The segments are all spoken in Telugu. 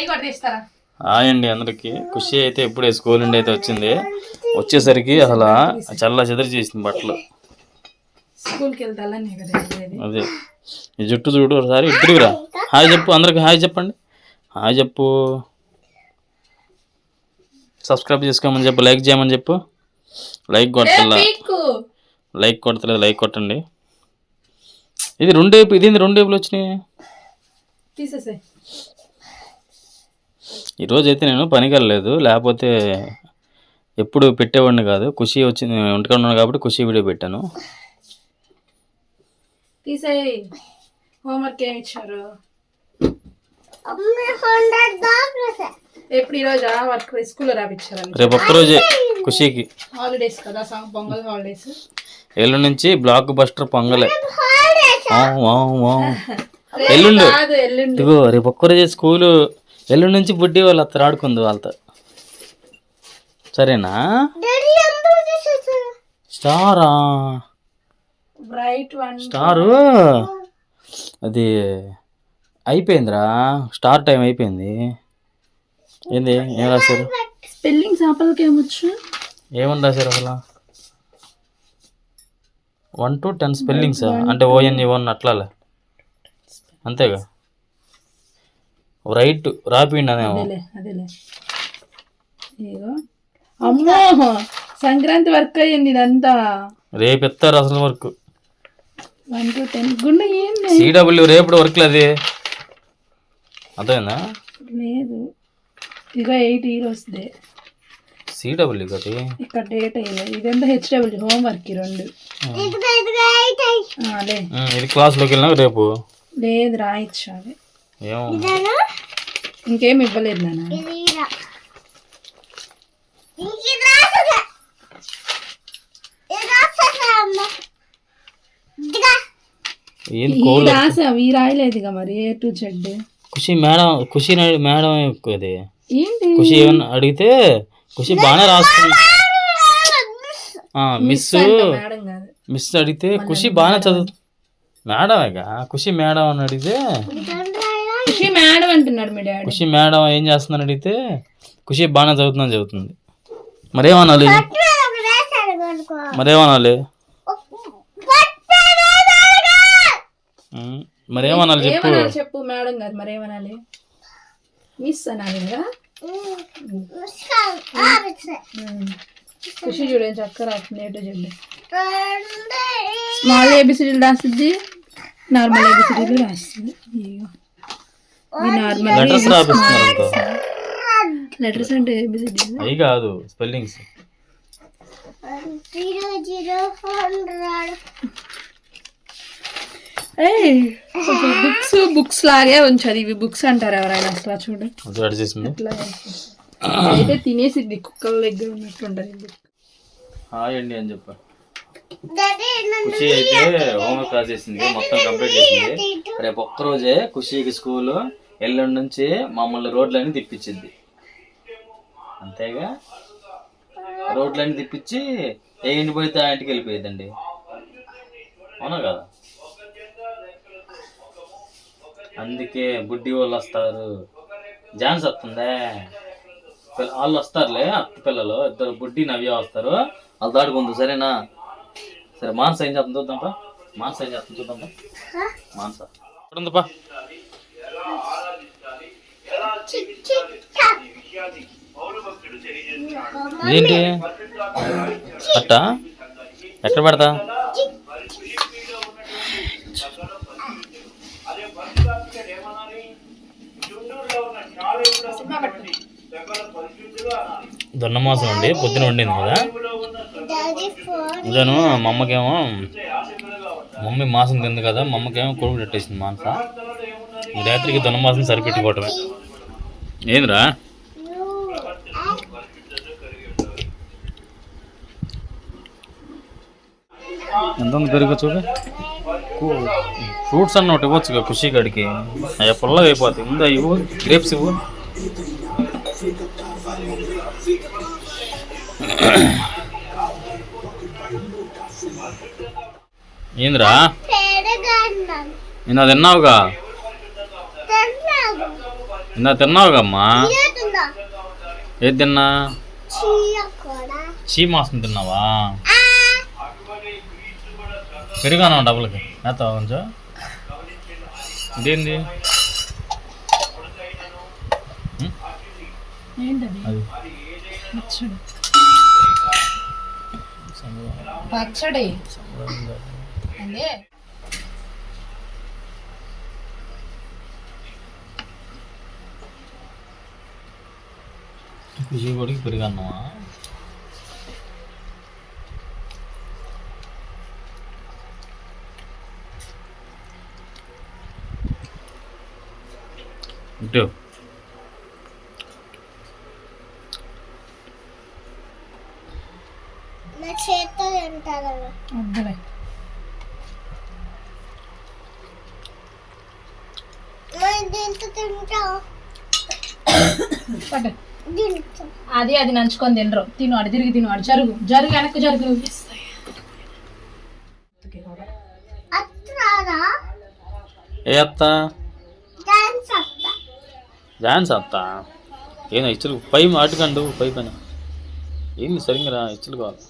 హాయ్ అండి అందరికి. ఖుషి అయితే ఇప్పుడే స్కూల్ నుండి అయితే వచ్చింది. వచ్చేసరికి అసలు చల్ల చెదరి చేసింది బట్టలు. అదే ఈ జుట్టు చూడు ఒకసారి ఇద్దరురా. హాయ్ చెప్పు అందరికి, హాయ్ చెప్పండి, హాయ్ చెప్పు. సబ్స్క్రైబ్ చేసుకోమని చెప్పు, లైక్ చేయమని చెప్పు. లైక్ కొట్టలేదు, లైక్ కొట్టండి. ఇది రెండు వైపులు వచ్చినాయి. ఈరోజు అయితే నేను పనికి వెళ్ళలేదు, లేకపోతే ఎప్పుడు పెట్టేవాడిని కాదు. ఖుషి వచ్చింది ఇంటికాడ ఉన్నాను కాబట్టి ఖుషి వీడియో పెట్టాను. హోంవర్క్ ఏమి ఇచ్చారు? ఎప్పుడు ఈరోజు వర్క్ స్కూల్లో రాపించారు. రేపు ఒక్కరోజే ఖుషికి హాలిడేస్ కదా, పొంగల్ హాలిడేస్. ఎల్లుండి నుంచి బ్లాక్ బస్టర్ పొంగలే. ఎల్లుండి ఇదిగో రేపు ఒక్కరోజే స్కూలు. ఎల్లుండి నుంచి బుడ్డి వాళ్ళు అత్తరు ఆడుకుంది వాళ్ళతో. సరేనా? స్టారా? స్టారు అది అయిపోయిందిరా, స్టార్ టైం అయిపోయింది. ఏంది ఏం రాశారు? స్పెల్లింగ్స్ ఆపలకి ఏమొచ్చు? ఏమని రాశారు అసలు? 1 to 10 స్పెల్లింగ్స్ అంటే ONE అట్లాలే అంతేగా. రైట్ రాపిండి అదేమో. అమ్మో సంక్రాంతి వర్క్ అయ్యింది ఇదంతా. రేపు ఎత్తారు అసలు వర్క్. 1 to 10 గుండె ఏంది? CW రేపు వర్క్ లేదు, అర్థమైందా? లేదు ఇక 8 ఈరోజుదే. CW ఒకటి ఇక్కడ డేట్ అయ్యలేదు. ఇదంతా HW హోంవర్క్ ఈ రెండు. ఇది క్లాస్లోకి వెళ్ళినా రేపు లేదు రాయించాలి. ఏమో ఇంకేం ఇవ్వలేదు నాన్న. రాసావి రాయలేదు ఇక మరి A to Z. Khushi madam అది ఏంటి ఖుషి ఏమన్నా అడిగితే ఖుషి బాగానే రాస్తుంది. మిస్ అడిగితే ఖుషి బాగానే చదువు. మేడమేగా ఖుషి మేడం అని అడిగితే ఖుషి మేడం అంటున్నాడు మీ డాడీ. ఖుషి మేడం ఏం చేస్తుందని అడిగితే ఖుషి బాగానే చదువుతుందని చెబుతుంది. మరేమనాలి మరేమనాలి మరేమనాలి చెప్పు. మేడం గారు మరేమనాలి? మిస్ అనాలి కదా. ఖుషి చూడండి చక్కగా రాస్తుంది. ఏటో చూడండి, స్మాల్ ABCDలు రాస్తుంది, నార్మల్ ABCDలు రాస్తుంది. లెటర్స్ అంటే ABCD అవి కాదు, స్పెల్లింగ్స్. బుక్స్ లాగే ఉంచదు. ఇవి బుక్స్ అంటారు ఎవరైనా అసలు? చూడు అట్లా అయితే తినేసిద్ది, కుక్కల దగ్గర ఉన్నట్టుంటది. హాయ్ అండి అని చెప్ప. ఖుషి అయితే హోంవర్క్ రాసేసింది, మొత్తం కంప్లీట్ చేసింది. రేపు ఒక్కరోజే ఖుషికి స్కూల్. ఎల్లుండి నుంచి మమ్మల్ని రోడ్లన్నీ తిప్పించింది. అంతేగా, రోడ్లన్నీ తిప్పించి ఏ ఇంటి పోయితే ఆ ఇంటికి వెళ్ళిపోయేదండి. అవునా కదా? అందుకే బుడ్డి వాళ్ళు వస్తారు. ఝాన్స్ వస్తుందే, వాళ్ళు వస్తారులే, అత్త పిల్లలు ఇద్దరు, బుడ్డి నవ్య వస్తారు. వాళ్ళు దాడుకుందు. సరేనా? సరే మానస ఏం చేస్తుంది చూద్దాంపా. మానస ఏం చేస్తుంది చూద్దాంపా. మానస ఉందిపా. ఏంటి అట్ట ఎక్కడ పెడతా? దొన్నమాసం అండి, పొద్దున వండింది కదా. ఇదను మా అమ్మకేమో, మమ్మీ మాసం తింది కదా, మా అమ్మకేమో కొడుకు పెట్టేసింది మాంస. రాత్రికి దొన్నమాసం సరిపెట్టుకోవటమే. ఏందిరా? ఎంత పెరుగు చూడు. ఫ్రూట్స్ అన్న ఒకటి ఇవ్వచ్చు ఖుషి గడికి. అవి పుల్లగా అయిపోతాయి. ముందు ఇవ్వు, గ్రేప్స్ ఇవ్వు. ఏందిరా నేను అది విన్నావుగా? ఇందా తిన్నావుగమ్మా. ఏది తిన్నా? చీ మాసం తిన్నావా? పెరిగానా డబ్బులకి నేతావా కొంచెం? ఇదేంది అది? పచ్చడి విజయవాడికి పెరిగాన్నావా? ఇటు అది అది నంచుకొని తినరు. తిను అడు తిరిగి తిను అడు జరుగు జరుగు వెనక్కి జరుగు. ఏ అత్త? డాన్స్ అత్త ఏనా? ఇచ్చులు పై అటుకండు పై పని ఏంది సరిగ్గా రా. ఇచ్చులు కావాలి.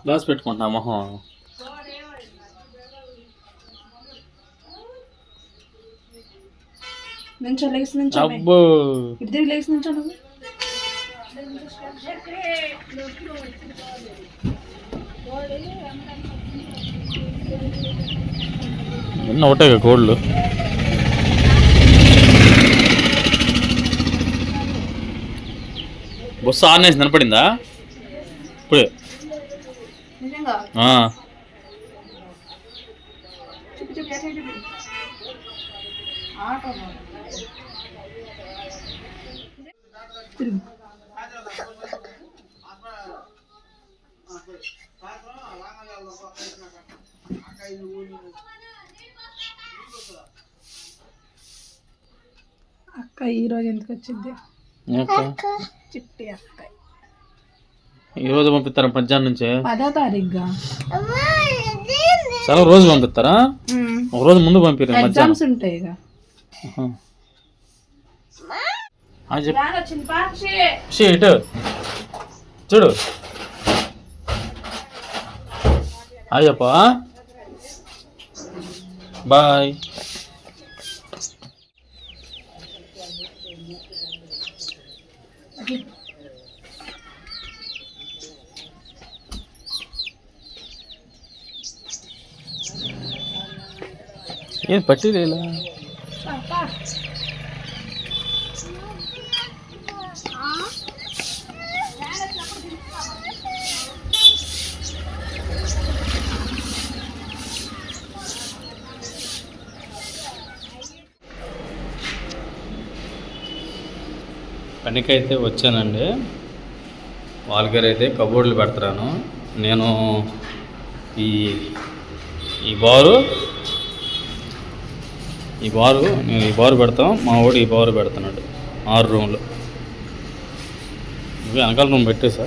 గ్లాస్ పెట్టుకుంటున్నా మొహం. అబ్బో ఎన్న ఒకటే కోళ్ళు. బొస్సు ఆనేసి నిలబడిందా ఇప్పుడే? అక్క ఈరోజు ఎందుకు వచ్చింది? చిట్టి అక్క ఈరోజు పంపిస్తారా? మధ్యాహ్నం నుంచే 10వ తారీఖుగా సెలవు రోజు పంపిస్తారా? ఒక రోజు ముందు పంపిరు. ఎగ్జామ్స్ ఉంటాయి. ఇటు చూడు. అయ్యప్ప బాయ్. ఏం పట్టిలేలా? పనికైతే వచ్చానండి. వాళ్ళగారు అయితే కబోర్డులు పెడతాను. నేను ఈ బారు నేను ఈ బారు పెడతాం. మా వాడు ఈ బారు పెడుతున్నాడు 6 రూమ్లు. వెనకాల రూమ్ పెట్టేసా.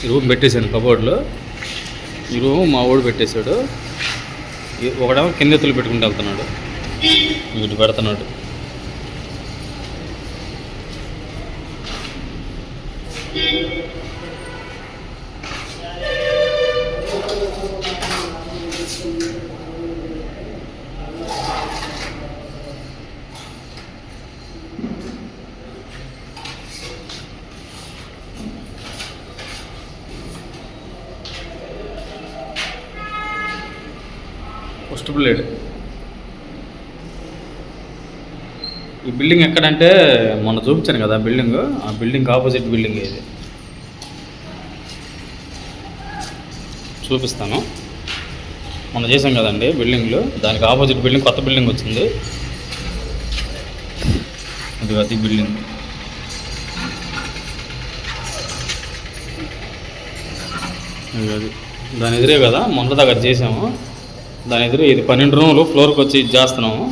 ఈ రూమ్ పెట్టేశాను కబోర్డులో. ఈ రూమ్ మా వాడు పెట్టేశాడు. ఒకడేమో కింద ఎత్తులు పెట్టుకుంటూ వెళ్తున్నాడు. వీడు పెడుతున్నాడు. First blade. ఈ బిల్డింగ్ ఎక్కడంటే మొన్న చూపించాను కదా ఆ బిల్డింగ్ ఆపోజిట్ బిల్డింగ్ ఇది. చూపిస్తాను. మొన్న చేసాం కదండి బిల్డింగ్లు, దానికి ఆపోజిట్ బిల్డింగ్ కొత్త బిల్డింగ్ వచ్చింది. అది బిల్డింగ్. అది దాని ఎదురే కదా మొన్న దగ్గర చేసాము. దాని ఎదురు ఇది 12 రూములు ఫ్లోర్కి వచ్చి ఇది చేస్తున్నాము.